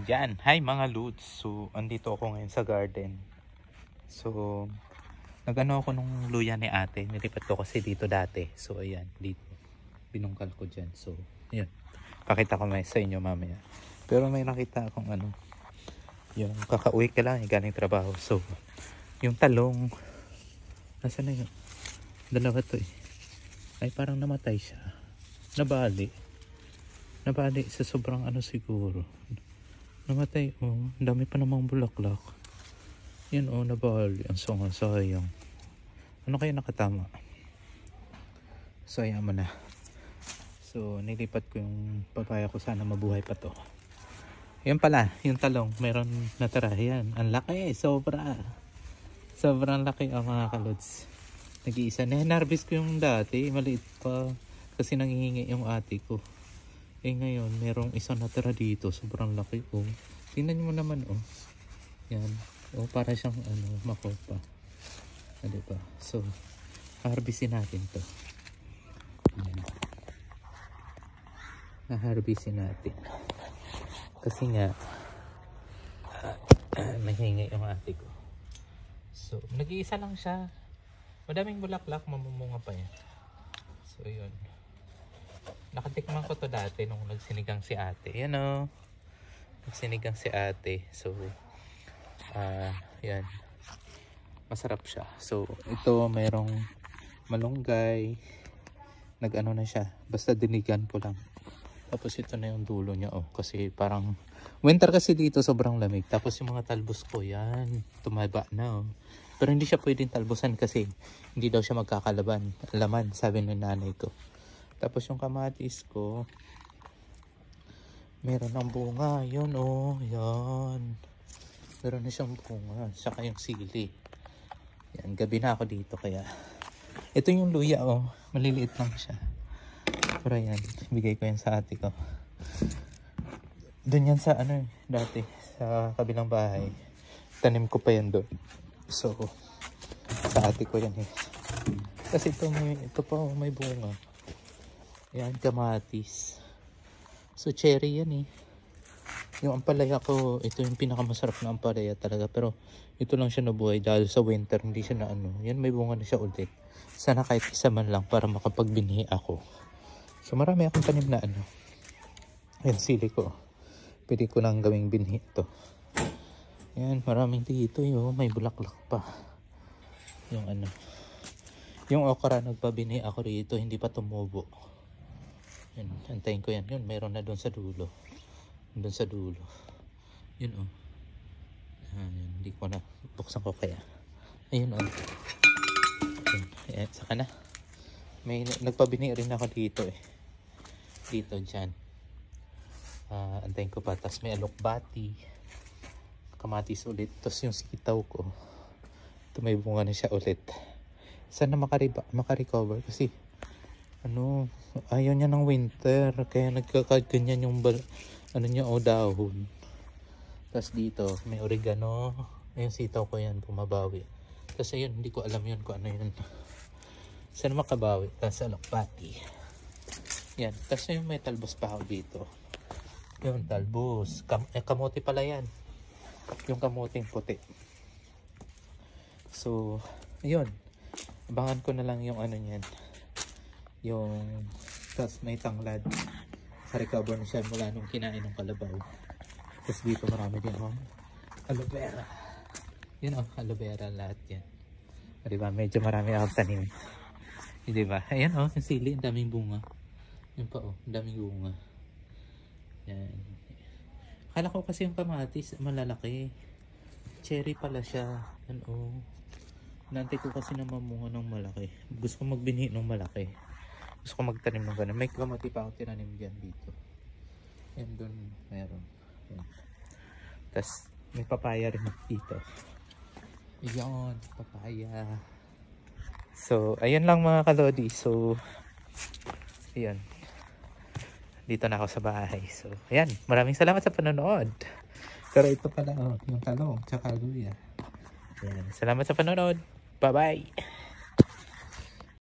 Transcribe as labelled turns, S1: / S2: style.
S1: Yan, hi mga Lods. So, andito ako ngayon sa garden. So, nagano ako nung luya ni ate. Nilipat ko kasi dito dati. So, ayan, dito. Binungkal ko dyan. So, ayan. Pakita ko sa inyo mamaya. Pero may nakita akong ano. Yung kakauwi ka lang, galing trabaho. So, yung talong. Nasaan na yun? Dalawa to eh. Ay, parang namatay siya. Nabali sa sobrang ano siguro. Namatay, oh. Ang dami pa namang bulaklak. Yan, oh, nabali. Ang sayang. Ano kaya nakatama? So, ayan mo na. So, nilipat ko yung papaya ko. Sana mabuhay pa to. Yan pala, yung talong. Meron natira. Yan, ang laki. Sobra. Sobrang laki ang mga kalods. Nag-iisa. Narvest ko yung dati. Maliit pa. Kasi nangihingi yung ate ko. Eh ngayon, merong isang natira dito. Sobrang laki, oh. Tingnan mo naman, oh. Yan. Oh, para siyang, makopa. Ah, diba? So, harvestin natin to. Yan. Harvestin natin. Kasi nga, nahingi yung ate ko. So, nag-iisa lang siya. Madaming bulaklak, mamumunga pa yan. So, yun. Nakatikman ko to dati nung nagsinigang si ate. Yan o. Nagsinigang si ate. So, yan. Masarap siya. So, ito mayroong malunggay. Nag-ano na siya. Basta dinigan ko lang. Tapos ito na yung dulo niya. Oh, kasi parang winter kasi dito sobrang lamig. Tapos yung mga talbos ko, yan. Tumaba na oh. Pero hindi siya pwedeng talbusan kasi hindi daw siya magkakalaban. Laman, sabi ng nanay ko. Tapos yung kamatis ko, meron ng bunga. Yun oh, yan. Meron na siyang bunga. Saka yung sili. Yan, gabi na ako dito kaya. Ito yung luya oh, maliliit lang siya. Pero yan, bigay ko yan sa ate ko. Doon yan sa dati, sa kabilang bahay. Tanim ko pa yan doon. So, sa ate ko yan eh. Kasi ito pa oh, may bunga. Yan, kamatis. So, cherry yan eh. Yung ampalaya ko, ito yung pinakamasarap na ampalaya talaga. Pero, ito lang siya nabuhay dahil sa winter, hindi siya na Yan, may bunga na siya ulit. Sana kahit isa man lang para makapagbinhi ako. So, marami akong tanim na Yan, sili ko. Pwede ko lang gawing binhi ito. Yan, maraming dito yun. May bulaklak pa. Yung Yung okra, nagpabinhi ako rito. Hindi pa tumubo. Yan, antayin ko yan. Yun, meron na doon sa dulo. Doon sa dulo. Yun oh. Yan, hindi ko na. Buksan ko kaya. Ayun oh. Ayan, saka na. May nagpabini rin ako dito eh. Dito, dyan. Antayin ko pa. Tapos may alokbati. Kamatis ulit. Tapos yung sitaw ko. Ito may bunga na siya ulit. Sana makarecover kasi ayaw niya ng winter. Kaya nagkakaganyan yung niya o dahon. Tapos dito may oregano. Ayun sitaw ko yan bumabawi. Tapos ayun hindi ko alam yun kung ano yun. Sana makabawi. Tapos alokbati. Yan. Tapos yung may talbos pa ako dito. Yun talbos. Kamote pala yan. Yung kamuting puti. So ayun. Abangan ko na lang yung niyan. Yung tas may tanglad. Recover na siya mula nung kinain ng kalabaw. Tapos dito marami din aloe vera. Yun oh, aloe vera lahat yan. Diba? Medyo marami akong tanim. Diba? Ayan oh, yung sili, ang daming bunga. Yun pa oh, ang daming bunga. Yan. Akala ko kasi yung kamatis malalaki. Cherry pala siya. Yan oh. Nantay ko kasi na mamunga ng malaki. Gusto ko magbinhi ng malaki. Gusto ko magtanim ng gano'n. May kamati pa ako tinanim dyan dito. Yan doon meron. Yan. Tapos may papaya rin dito. Yan, papaya. So, ayun lang mga kalodi. So, ayan. Dito na ako sa bahay. So, ayan. Maraming salamat sa panonood. Pero ito pala, yung talong, tsaka luya. Ayan. Salamat sa panonood. Bye-bye.